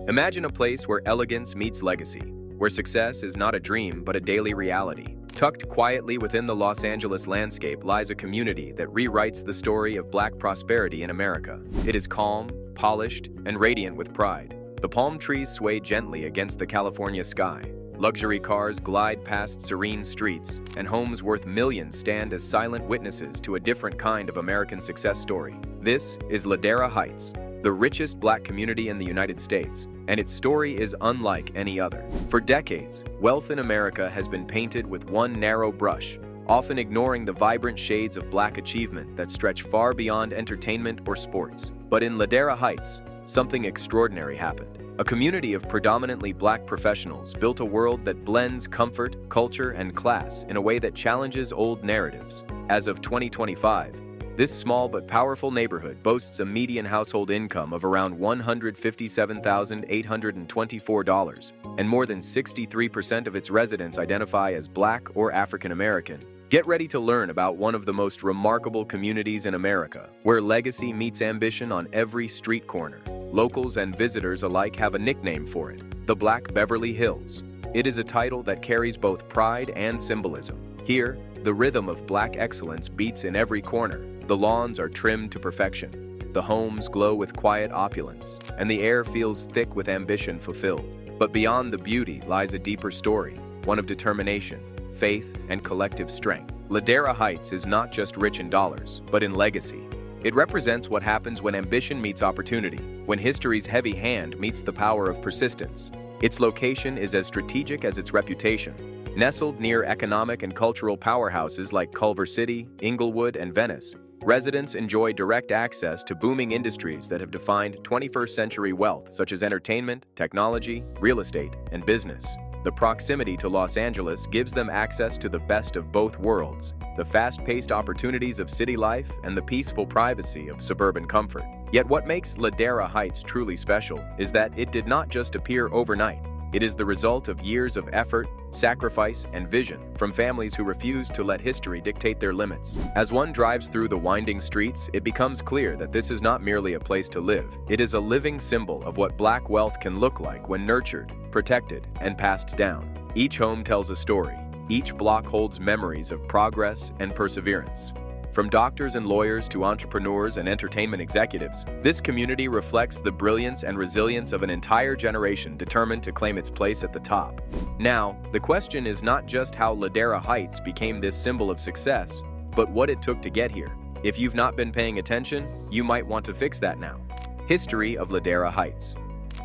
Imagine a place where elegance meets legacy, where success is not a dream but a daily reality. Tucked quietly within the Los Angeles landscape lies a community that rewrites the story of Black prosperity in America. It is calm, polished, and radiant with pride. The palm trees sway gently against the California sky. Luxury cars glide past serene streets, and homes worth millions stand as silent witnesses to a different kind of American success story. This is Ladera Heights, the richest Black community in the United States, and its story is unlike any other. For decades, wealth in America has been painted with one narrow brush, often ignoring the vibrant shades of Black achievement that stretch far beyond entertainment or sports. But in Ladera Heights, something extraordinary happened. A community of predominantly Black professionals built a world that blends comfort, culture, and class in a way that challenges old narratives. As of 2025, this small but powerful neighborhood boasts a median household income of around $157,824, and more than 63% of its residents identify as Black or African American. Get ready to learn about one of the most remarkable communities in America, where legacy meets ambition on every street corner. Locals and visitors alike have a nickname for it: the Black Beverly Hills. It is a title that carries both pride and symbolism. Here, the rhythm of Black excellence beats in every corner. The lawns are trimmed to perfection. The homes glow with quiet opulence, and the air feels thick with ambition fulfilled. But beyond the beauty lies a deeper story, one of determination, faith, and collective strength. Ladera Heights is not just rich in dollars, but in legacy. It represents what happens when ambition meets opportunity, when history's heavy hand meets the power of persistence. Its location is as strategic as its reputation. Nestled near economic and cultural powerhouses like Culver City, Inglewood, and Venice, residents enjoy direct access to booming industries that have defined 21st century wealth, such as entertainment, technology, real estate, and business. The proximity to Los Angeles gives them access to the best of both worlds, the fast-paced opportunities of city life and the peaceful privacy of suburban comfort. Yet what makes Ladera Heights truly special is that it did not just appear overnight. It is the result of years of effort, sacrifice, and vision from families who refuse to let history dictate their limits. As one drives through the winding streets, it becomes clear that this is not merely a place to live. It is a living symbol of what Black wealth can look like when nurtured, protected, and passed down. Each home tells a story. Each block holds memories of progress and perseverance. From doctors and lawyers to entrepreneurs and entertainment executives, this community reflects the brilliance and resilience of an entire generation determined to claim its place at the top. Now, the question is not just how Ladera Heights became this symbol of success, but what it took to get here. If you've not been paying attention, you might want to fix that now. History of Ladera Heights.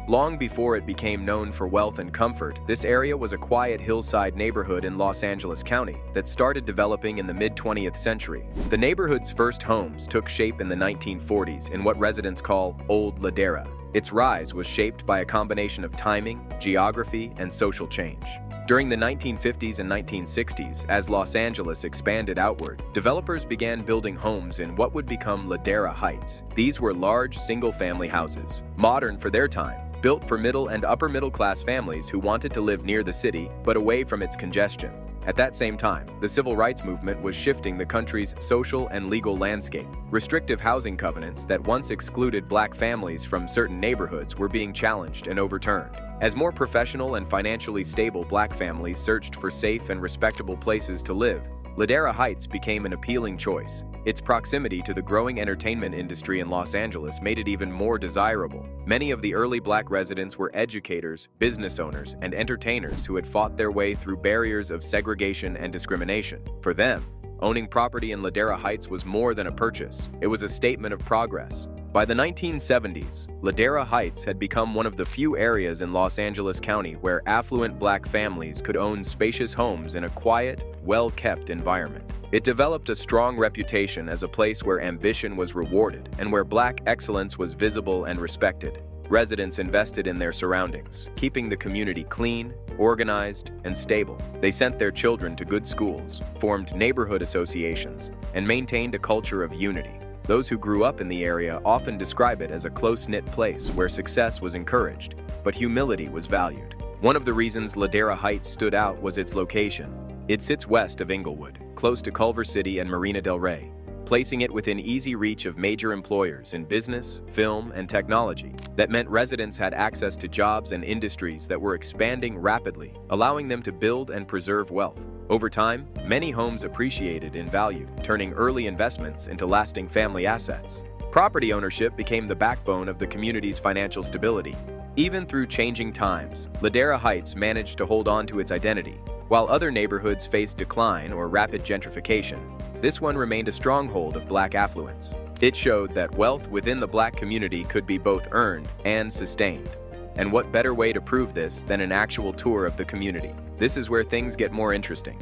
Long before it became known for wealth and comfort, this area was a quiet hillside neighborhood in Los Angeles County that started developing in the mid-20th century. The neighborhood's first homes took shape in the 1940s in what residents call Old Ladera. Its rise was shaped by a combination of timing, geography, and social change. During the 1950s and 1960s, as Los Angeles expanded outward, developers began building homes in what would become Ladera Heights. These were large, single-family houses, modern for their time, built for middle and upper-middle-class families who wanted to live near the city but away from its congestion. At that same time, the civil rights movement was shifting the country's social and legal landscape. Restrictive housing covenants that once excluded Black families from certain neighborhoods were being challenged and overturned. As more professional and financially stable Black families searched for safe and respectable places to live, Ladera Heights became an appealing choice. Its proximity to the growing entertainment industry in Los Angeles made it even more desirable. Many of the early Black residents were educators, business owners, and entertainers who had fought their way through barriers of segregation and discrimination. For them, owning property in Ladera Heights was more than a purchase. It was a statement of progress. By the 1970s, Ladera Heights had become one of the few areas in Los Angeles County where affluent Black families could own spacious homes in a quiet, well-kept environment. It developed a strong reputation as a place where ambition was rewarded and where Black excellence was visible and respected. Residents invested in their surroundings, keeping the community clean, organized, and stable. They sent their children to good schools, formed neighborhood associations, and maintained a culture of unity. Those who grew up in the area often describe it as a close-knit place where success was encouraged, but humility was valued. One of the reasons Ladera Heights stood out was its location. It sits west of Inglewood, close to Culver City and Marina del Rey. placing it within easy reach of major employers in business, film, and technology. That meant residents had access to jobs and industries that were expanding rapidly, allowing them to build and preserve wealth. Over time, many homes appreciated in value, turning early investments into lasting family assets. Property ownership became the backbone of the community's financial stability. Even through changing times, Ladera Heights managed to hold on to its identity. While other neighborhoods faced decline or rapid gentrification, this one remained a stronghold of Black affluence. It showed that wealth within the Black community could be both earned and sustained. And what better way to prove this than an actual tour of the community? This is where things get more interesting.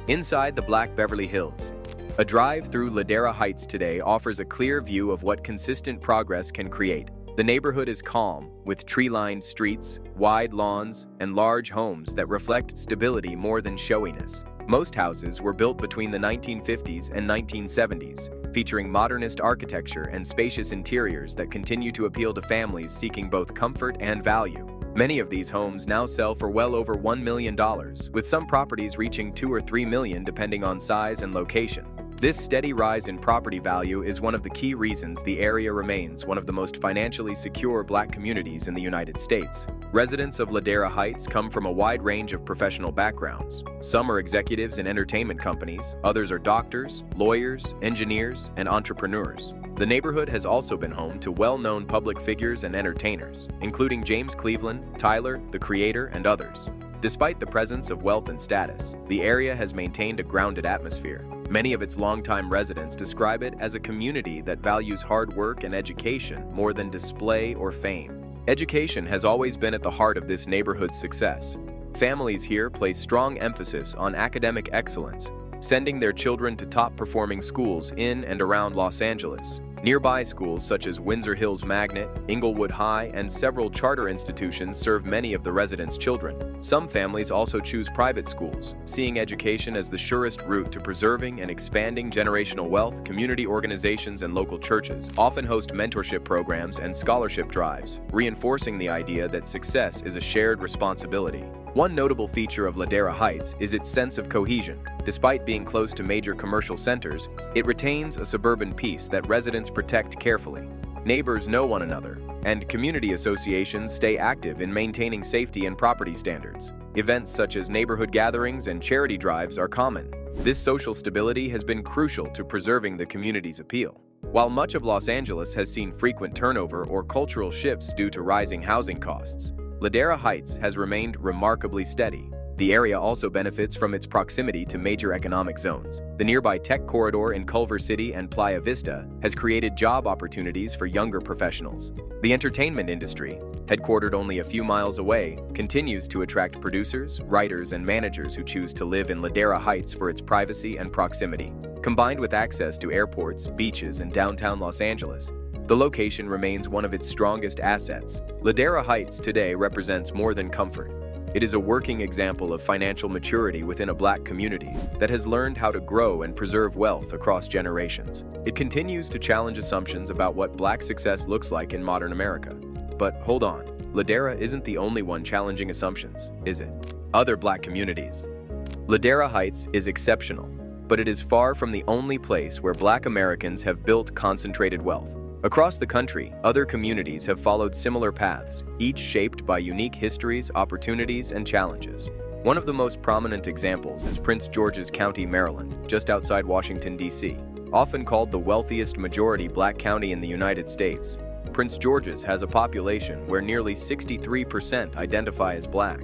Inside the Black Beverly Hills. A drive through Ladera Heights today offers a clear view of what consistent progress can create. The neighborhood is calm, with tree-lined streets, wide lawns, and large homes that reflect stability more than showiness. Most houses were built between the 1950s and 1970s, featuring modernist architecture and spacious interiors that continue to appeal to families seeking both comfort and value. Many of these homes now sell for well over $1 million, with some properties reaching $2 or $3 million depending on size and location. This steady rise in property value is one of the key reasons the area remains one of the most financially secure Black communities in the United States. Residents of Ladera Heights come from a wide range of professional backgrounds. Some are executives in entertainment companies, others are doctors, lawyers, engineers, and entrepreneurs. The neighborhood has also been home to well-known public figures and entertainers, including James Cleveland, Tyler, the Creator, and others. Despite the presence of wealth and status, the area has maintained a grounded atmosphere. Many of its longtime residents describe it as a community that values hard work and education more than display or fame. Education has always been at the heart of this neighborhood's success. Families here place strong emphasis on academic excellence, sending their children to top-performing schools in and around Los Angeles. Nearby schools such as Windsor Hills Magnet, Inglewood High, and several charter institutions serve many of the residents' children. Some families also choose private schools, seeing education as the surest route to preserving and expanding generational wealth. Community organizations and local churches often host mentorship programs and scholarship drives, reinforcing the idea that success is a shared responsibility. One notable feature of Ladera Heights is its sense of cohesion. Despite being close to major commercial centers, it retains a suburban peace that residents protect carefully. Neighbors know one another, and community associations stay active in maintaining safety and property standards. Events such as neighborhood gatherings and charity drives are common. This social stability has been crucial to preserving the community's appeal. While much of Los Angeles has seen frequent turnover or cultural shifts due to rising housing costs, Ladera Heights has remained remarkably steady. The area also benefits from its proximity to major economic zones. The nearby tech corridor in Culver City and Playa Vista has created job opportunities for younger professionals. The entertainment industry, headquartered only a few miles away, continues to attract producers, writers, and managers who choose to live in Ladera Heights for its privacy and proximity. Combined with access to airports, beaches, and downtown Los Angeles, the location remains one of its strongest assets. Ladera Heights today represents more than comfort. It is a working example of financial maturity within a Black community that has learned how to grow and preserve wealth across generations. It continues to challenge assumptions about what Black success looks like in modern America. But hold on, Ladera isn't the only one challenging assumptions, is it? Other Black communities. Ladera Heights is exceptional, but it is far from the only place where Black Americans have built concentrated wealth. Across the country, other communities have followed similar paths, each shaped by unique histories, opportunities, and challenges. One of the most prominent examples is Prince George's County, Maryland, just outside Washington, D.C. Often called the wealthiest majority Black county in the United States, Prince George's has a population where nearly 63% identify as Black.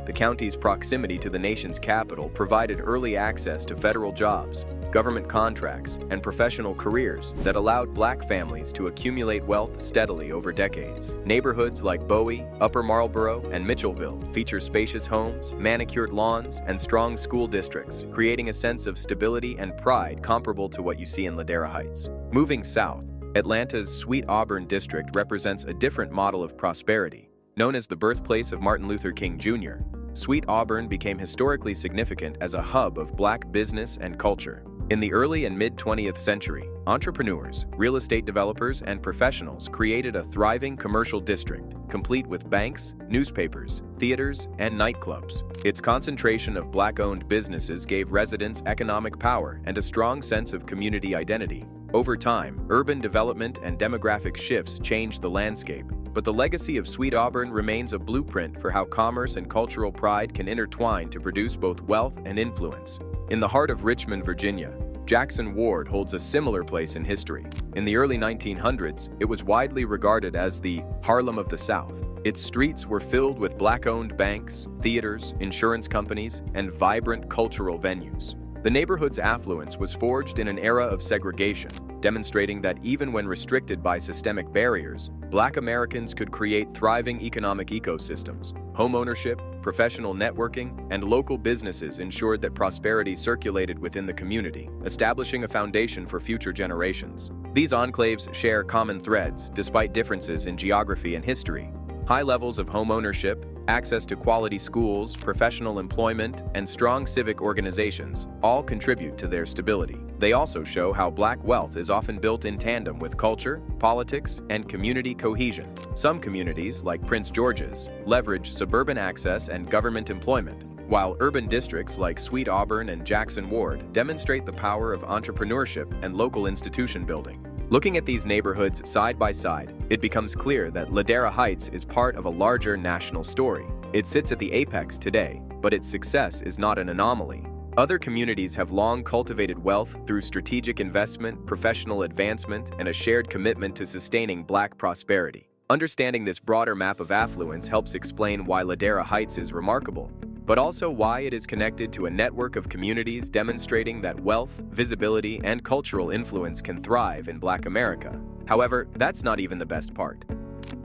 The county's proximity to the nation's capital provided early access to federal jobs, government contracts, and professional careers that allowed Black families to accumulate wealth steadily over decades. Neighborhoods like Bowie, Upper Marlboro, and Mitchellville feature spacious homes, manicured lawns, and strong school districts, creating a sense of stability and pride comparable to what you see in Ladera Heights. Moving south, Atlanta's Sweet Auburn district represents a different model of prosperity. Known as the birthplace of Martin Luther King Jr., Sweet Auburn became historically significant as a hub of Black business and culture. In the early and mid-20th century, entrepreneurs, real estate developers, and professionals created a thriving commercial district, complete with banks, newspapers, theaters, and nightclubs. Its concentration of Black-owned businesses gave residents economic power and a strong sense of community identity. Over time, urban development and demographic shifts changed the landscape, but the legacy of Sweet Auburn remains a blueprint for how commerce and cultural pride can intertwine to produce both wealth and influence. In the heart of Richmond, Virginia, Jackson Ward holds a similar place in history. In the early 1900s, it was widely regarded as the Harlem of the South. Its streets were filled with Black-owned banks, theaters, insurance companies, and vibrant cultural venues. The neighborhood's affluence was forged in an era of segregation, demonstrating that even when restricted by systemic barriers, Black Americans could create thriving economic ecosystems. Homeownership, professional networking, and local businesses ensured that prosperity circulated within the community, establishing a foundation for future generations. These enclaves share common threads, despite differences in geography and history. High levels of homeownership, access to quality schools, professional employment, and strong civic organizations all contribute to their stability. They also show how Black wealth is often built in tandem with culture, politics, and community cohesion. Some communities, like Prince George's, leverage suburban access and government employment, while urban districts like Sweet Auburn and Jackson Ward demonstrate the power of entrepreneurship and local institution building. Looking at these neighborhoods side by side, it becomes clear that Ladera Heights is part of a larger national story. It sits at the apex today, but its success is not an anomaly. Other communities have long cultivated wealth through strategic investment, professional advancement, and a shared commitment to sustaining Black prosperity. Understanding this broader map of affluence helps explain why Ladera Heights is remarkable, but also why it is connected to a network of communities demonstrating that wealth, visibility, and cultural influence can thrive in Black America. However, that's not even the best part.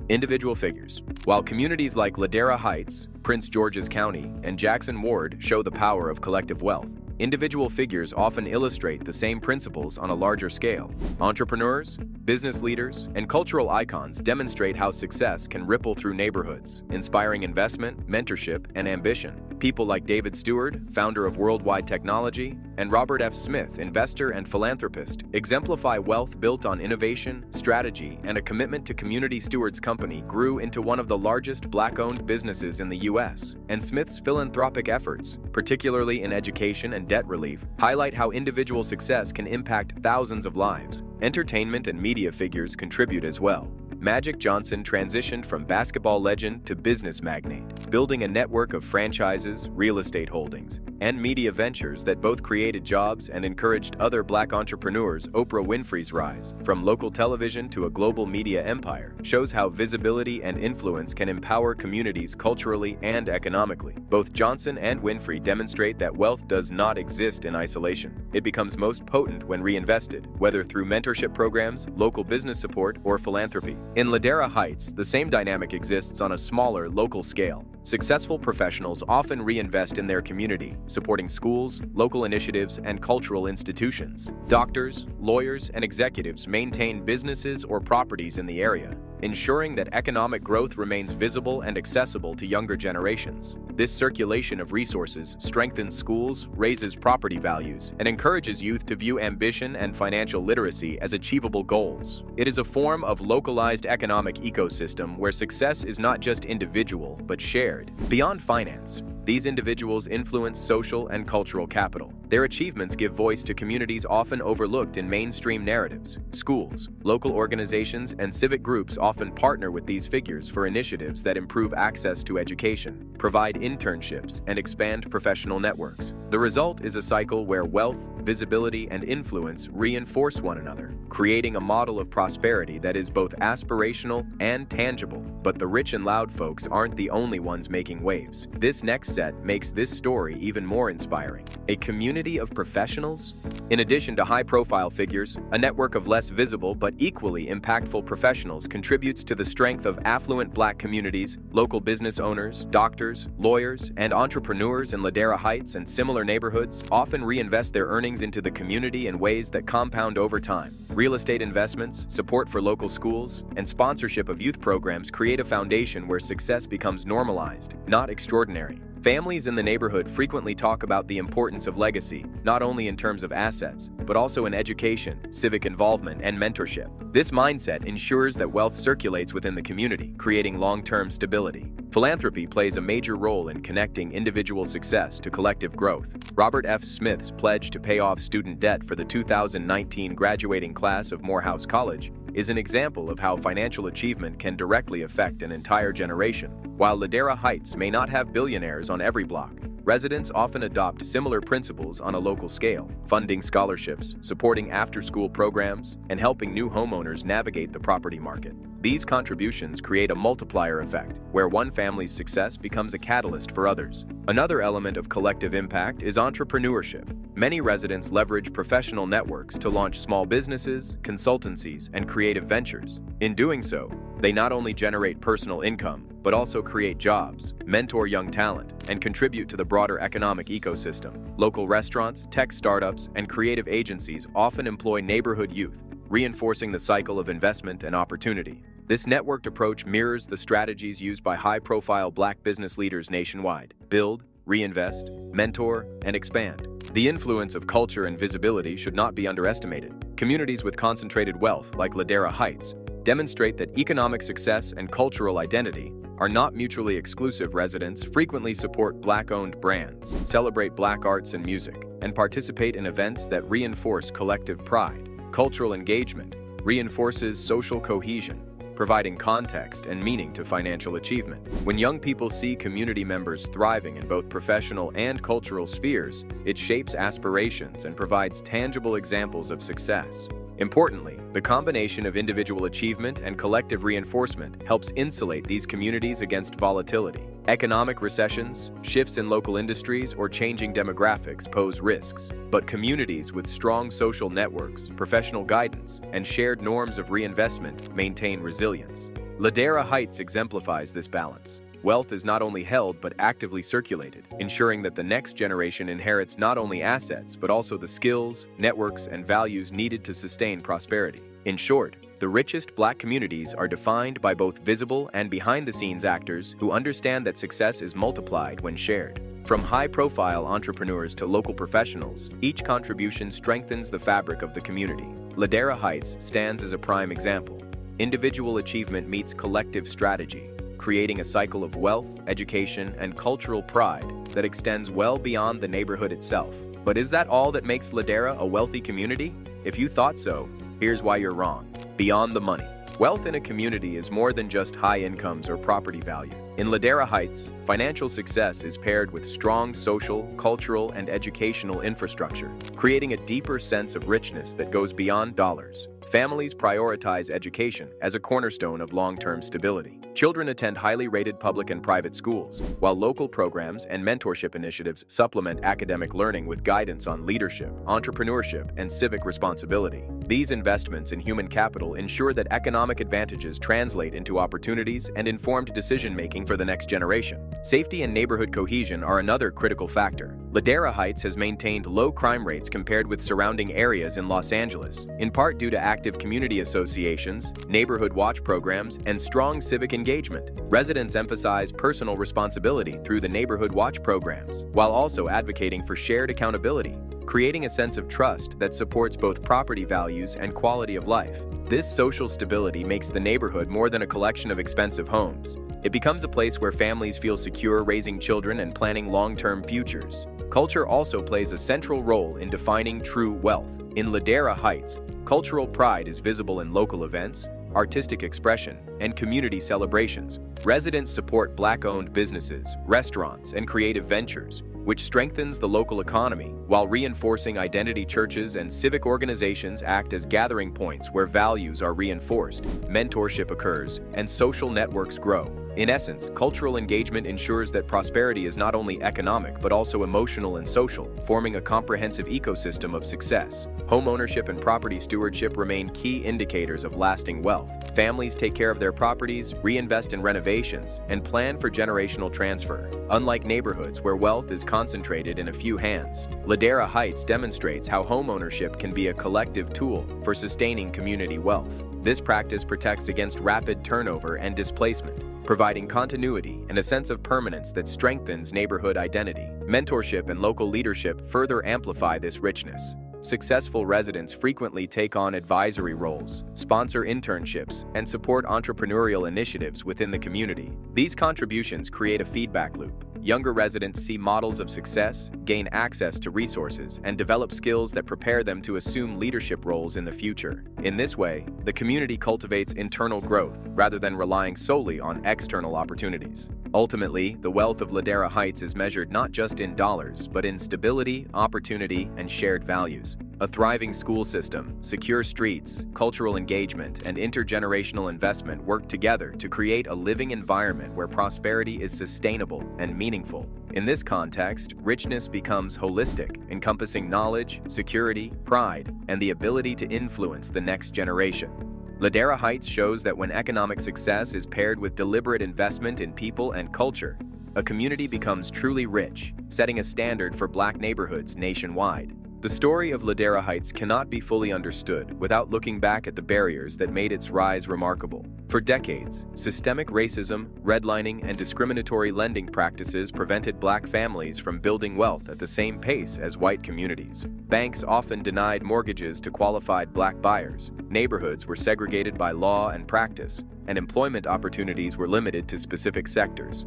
Individual figures. While communities like Ladera Heights, Prince George's County, and Jackson Ward show the power of collective wealth, individual figures often illustrate the same principles on a larger scale. Entrepreneurs, business leaders, and cultural icons demonstrate how success can ripple through neighborhoods, inspiring investment, mentorship, and ambition. People like David Stewart, founder of Worldwide Technology, and Robert F. Smith, investor and philanthropist, exemplify wealth built on innovation, strategy, and a commitment to community. Stewart's company grew into one of the largest Black-owned businesses in the U.S., and Smith's philanthropic efforts, particularly in education and debt relief, highlight how individual success can impact thousands of lives. Entertainment and media figures contribute as well. Magic Johnson transitioned from basketball legend to business magnate, building a network of franchises, real estate holdings, and media ventures that both created jobs and encouraged other Black entrepreneurs. Oprah Winfrey's rise, from local television to a global media empire, shows how visibility and influence can empower communities culturally and economically. Both Johnson and Winfrey demonstrate that wealth does not exist in isolation. It becomes most potent when reinvested, whether through mentorship programs, local business support, or philanthropy. In Ladera Heights, the same dynamic exists on a smaller, local scale. Successful professionals often reinvest in their community, supporting schools, local initiatives, and cultural institutions. Doctors, lawyers, and executives maintain businesses or properties in the area, ensuring that economic growth remains visible and accessible to younger generations. This circulation of resources strengthens schools, raises property values, and encourages youth to view ambition and financial literacy as achievable goals. It is a form of localized economic ecosystem where success is not just individual, but shared. Beyond finance, these individuals influence social and cultural capital. Their achievements give voice to communities often overlooked in mainstream narratives. Schools, local organizations, and civic groups often partner with these figures for initiatives that improve access to education, provide internships, and expand professional networks. The result is a cycle where wealth, visibility, and influence reinforce one another, creating a model of prosperity that is both aspirational and tangible. But the rich and loud folks aren't the only ones making waves. This next set makes this story even more inspiring. A community of professionals? In addition to high-profile figures, a network of less visible but equally impactful professionals contributes to the strength of affluent Black communities. Local business owners, doctors, lawyers, and entrepreneurs in Ladera Heights and similar neighborhoods often reinvest their earnings into the community in ways that compound over time. Real estate investments, support for local schools, and sponsorship of youth programs create a foundation where success becomes normalized, not extraordinary. Families in the neighborhood frequently talk about the importance of legacy, not only in terms of assets, but also in education, civic involvement, and mentorship. This mindset ensures that wealth circulates within the community, creating long-term stability. Philanthropy plays a major role in connecting individual success to collective growth. Robert F. Smith's pledge to pay off student debt for the 2019 graduating class of Morehouse College is an example of how financial achievement can directly affect an entire generation. While Ladera Heights may not have billionaires on every block, residents often adopt similar principles on a local scale, funding scholarships, supporting after-school programs, and helping new homeowners navigate the property market. These contributions create a multiplier effect, where one family's success becomes a catalyst for others. Another element of collective impact is entrepreneurship. Many residents leverage professional networks to launch small businesses, consultancies, and creative ventures. In doing so, they not only generate personal income, but also create jobs, mentor young talent, and contribute to the broader economic ecosystem. Local restaurants, tech startups, and creative agencies often employ neighborhood youth, reinforcing the cycle of investment and opportunity. This networked approach mirrors the strategies used by high-profile Black business leaders nationwide: build, reinvest, mentor, and expand. The influence of culture and visibility should not be underestimated. Communities with concentrated wealth, like Ladera Heights, demonstrate that economic success and cultural identity are not mutually exclusive. Residents frequently support Black-owned brands, celebrate Black arts and music, and participate in events that reinforce collective pride. Cultural engagement reinforces social cohesion, providing context and meaning to financial achievement. When young people see community members thriving in both professional and cultural spheres, it shapes aspirations and provides tangible examples of success. Importantly, the combination of individual achievement and collective reinforcement helps insulate these communities against volatility. Economic recessions, shifts in local industries, or changing demographics pose risks, but communities with strong social networks, professional guidance, and shared norms of reinvestment maintain resilience. Ladera Heights exemplifies this balance. Wealth is not only held but actively circulated, ensuring that the next generation inherits not only assets but also the skills, networks, and values needed to sustain prosperity. In short, the richest Black communities are defined by both visible and behind-the-scenes actors who understand that success is multiplied when shared. From high-profile entrepreneurs to local professionals, each contribution strengthens the fabric of the community. Ladera Heights stands as a prime example. Individual achievement meets collective strategy, creating a cycle of wealth, education, and cultural pride that extends well beyond the neighborhood itself. But is that all that makes Ladera a wealthy community? If you thought so, here's why you're wrong. Beyond the money. Wealth in a community is more than just high incomes or property value. In Ladera Heights, financial success is paired with strong social, cultural, and educational infrastructure, creating a deeper sense of richness that goes beyond dollars. Families prioritize education as a cornerstone of long-term stability. Children attend highly rated public and private schools, while local programs and mentorship initiatives supplement academic learning with guidance on leadership, entrepreneurship, and civic responsibility. These investments in human capital ensure that economic advantages translate into opportunities and informed decision-making for the next generation. Safety and neighborhood cohesion are another critical factor. Ladera Heights has maintained low crime rates compared with surrounding areas in Los Angeles, in part due to active community associations, neighborhood watch programs, and strong civic engagement. Residents emphasize personal responsibility through the neighborhood watch programs, while also advocating for shared accountability, creating a sense of trust that supports both property values and quality of life. This social stability makes the neighborhood more than a collection of expensive homes. It becomes a place where families feel secure raising children and planning long-term futures. Culture also plays a central role in defining true wealth. In Ladera Heights, cultural pride is visible in local events, artistic expression, and community celebrations. Residents support Black-owned businesses, restaurants, and creative ventures, which strengthens the local economy, while reinforcing identity. Churches and civic organizations act as gathering points where values are reinforced, mentorship occurs, and social networks grow. In essence, cultural engagement ensures that prosperity is not only economic but also emotional and social, forming a comprehensive ecosystem of success. Homeownership and property stewardship remain key indicators of lasting wealth. Families take care of their properties, reinvest in renovations, and plan for generational transfer. Unlike neighborhoods where wealth is concentrated in a few hands, Ladera Heights demonstrates how homeownership can be a collective tool for sustaining community wealth. This practice protects against rapid turnover and displacement, providing continuity and a sense of permanence that strengthens neighborhood identity. Mentorship and local leadership further amplify this richness. Successful residents frequently take on advisory roles, sponsor internships, and support entrepreneurial initiatives within the community. These contributions create a feedback loop. Younger residents see models of success, gain access to resources, and develop skills that prepare them to assume leadership roles in the future. In this way, the community cultivates internal growth rather than relying solely on external opportunities. Ultimately, the wealth of Ladera Heights is measured not just in dollars, but in stability, opportunity, and shared values. A thriving school system, secure streets, cultural engagement, and intergenerational investment work together to create a living environment where prosperity is sustainable and meaningful. In this context, richness becomes holistic, encompassing knowledge, security, pride, and the ability to influence the next generation. Ladera Heights shows that when economic success is paired with deliberate investment in people and culture, a community becomes truly rich, setting a standard for Black neighborhoods nationwide. The story of Ladera Heights cannot be fully understood without looking back at the barriers that made its rise remarkable. For decades, systemic racism, redlining, and discriminatory lending practices prevented Black families from building wealth at the same pace as white communities. Banks often denied mortgages to qualified Black buyers, neighborhoods were segregated by law and practice, and employment opportunities were limited to specific sectors.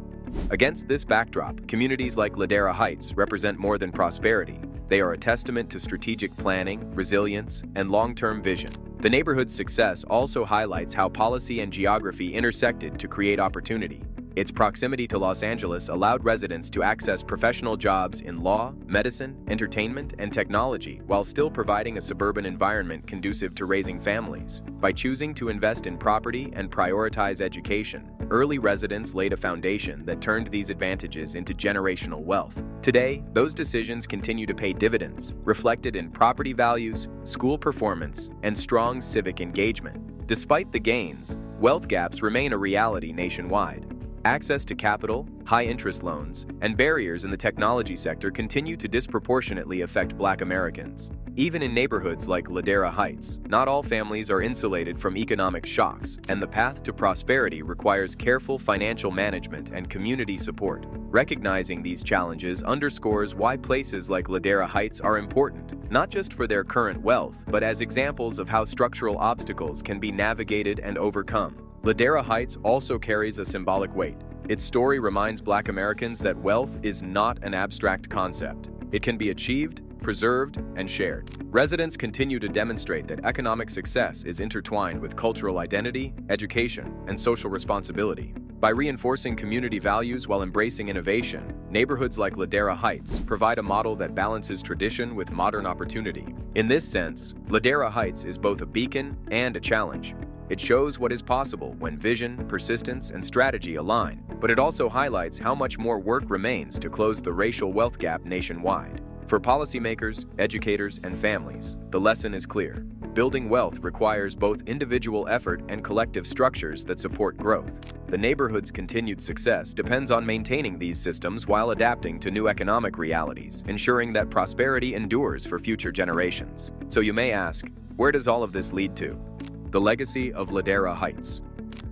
Against this backdrop, communities like Ladera Heights represent more than prosperity. They are a testament to strategic planning, resilience, and long-term vision. The neighborhood's success also highlights how policy and geography intersected to create opportunity. Its proximity to Los Angeles allowed residents to access professional jobs in law, medicine, entertainment, and technology, while still providing a suburban environment conducive to raising families. By choosing to invest in property and prioritize education, early residents laid a foundation that turned these advantages into generational wealth. Today, those decisions continue to pay dividends, reflected in property values, school performance, and strong civic engagement. Despite the gains, wealth gaps remain a reality nationwide. Access to capital, high-interest loans, and barriers in the technology sector continue to disproportionately affect Black Americans. Even in neighborhoods like Ladera Heights, not all families are insulated from economic shocks, and the path to prosperity requires careful financial management and community support. Recognizing these challenges underscores why places like Ladera Heights are important, not just for their current wealth, but as examples of how structural obstacles can be navigated and overcome. Ladera Heights also carries a symbolic weight. Its story reminds Black Americans that wealth is not an abstract concept. It can be achieved, preserved, and shared. Residents continue to demonstrate that economic success is intertwined with cultural identity, education, and social responsibility. By reinforcing community values while embracing innovation, neighborhoods like Ladera Heights provide a model that balances tradition with modern opportunity. In this sense, Ladera Heights is both a beacon and a challenge. It shows what is possible when vision, persistence, and strategy align, but it also highlights how much more work remains to close the racial wealth gap nationwide. For policymakers, educators, and families, the lesson is clear. Building wealth requires both individual effort and collective structures that support growth. The neighborhood's continued success depends on maintaining these systems while adapting to new economic realities, ensuring that prosperity endures for future generations. So you may ask, where does all of this lead to? The legacy of Ladera Heights.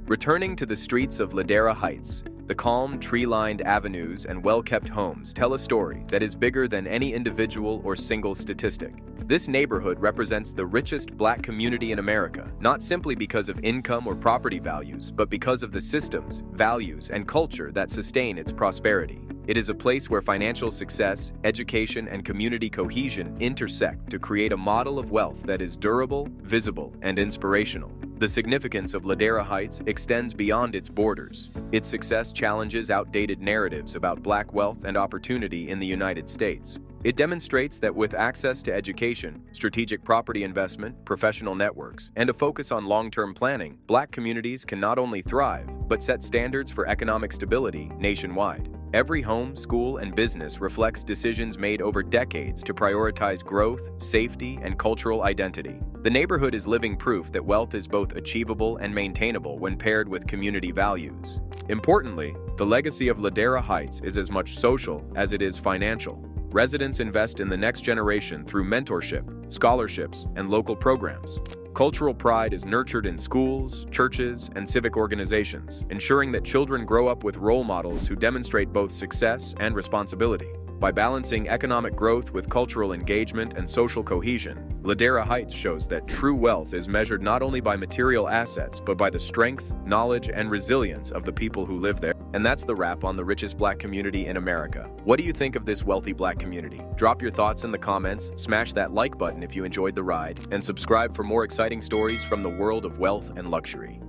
Returning to the streets of Ladera Heights, the calm, tree-lined avenues and well-kept homes tell a story that is bigger than any individual or single statistic. This neighborhood represents the richest Black community in America, not simply because of income or property values, but because of the systems, values, and culture that sustain its prosperity. It is a place where financial success, education, and community cohesion intersect to create a model of wealth that is durable, visible, and inspirational. The significance of Ladera Heights extends beyond its borders. Its success challenges outdated narratives about Black wealth and opportunity in the United States. It demonstrates that with access to education, strategic property investment, professional networks, and a focus on long-term planning, Black communities can not only thrive, but set standards for economic stability nationwide. Every home, school, and business reflects decisions made over decades to prioritize growth, safety, and cultural identity. The neighborhood is living proof that wealth is both achievable and maintainable when paired with community values. Importantly, the legacy of Ladera Heights is as much social as it is financial. Residents invest in the next generation through mentorship, scholarships, and local programs. Cultural pride is nurtured in schools, churches, and civic organizations, ensuring that children grow up with role models who demonstrate both success and responsibility. By balancing economic growth with cultural engagement and social cohesion, Ladera Heights shows that true wealth is measured not only by material assets, but by the strength, knowledge, and resilience of the people who live there. And that's the wrap on the richest Black community in America. What do you think of this wealthy Black community? Drop your thoughts in the comments, smash that like button if you enjoyed the ride, and subscribe for more exciting stories from the world of wealth and luxury.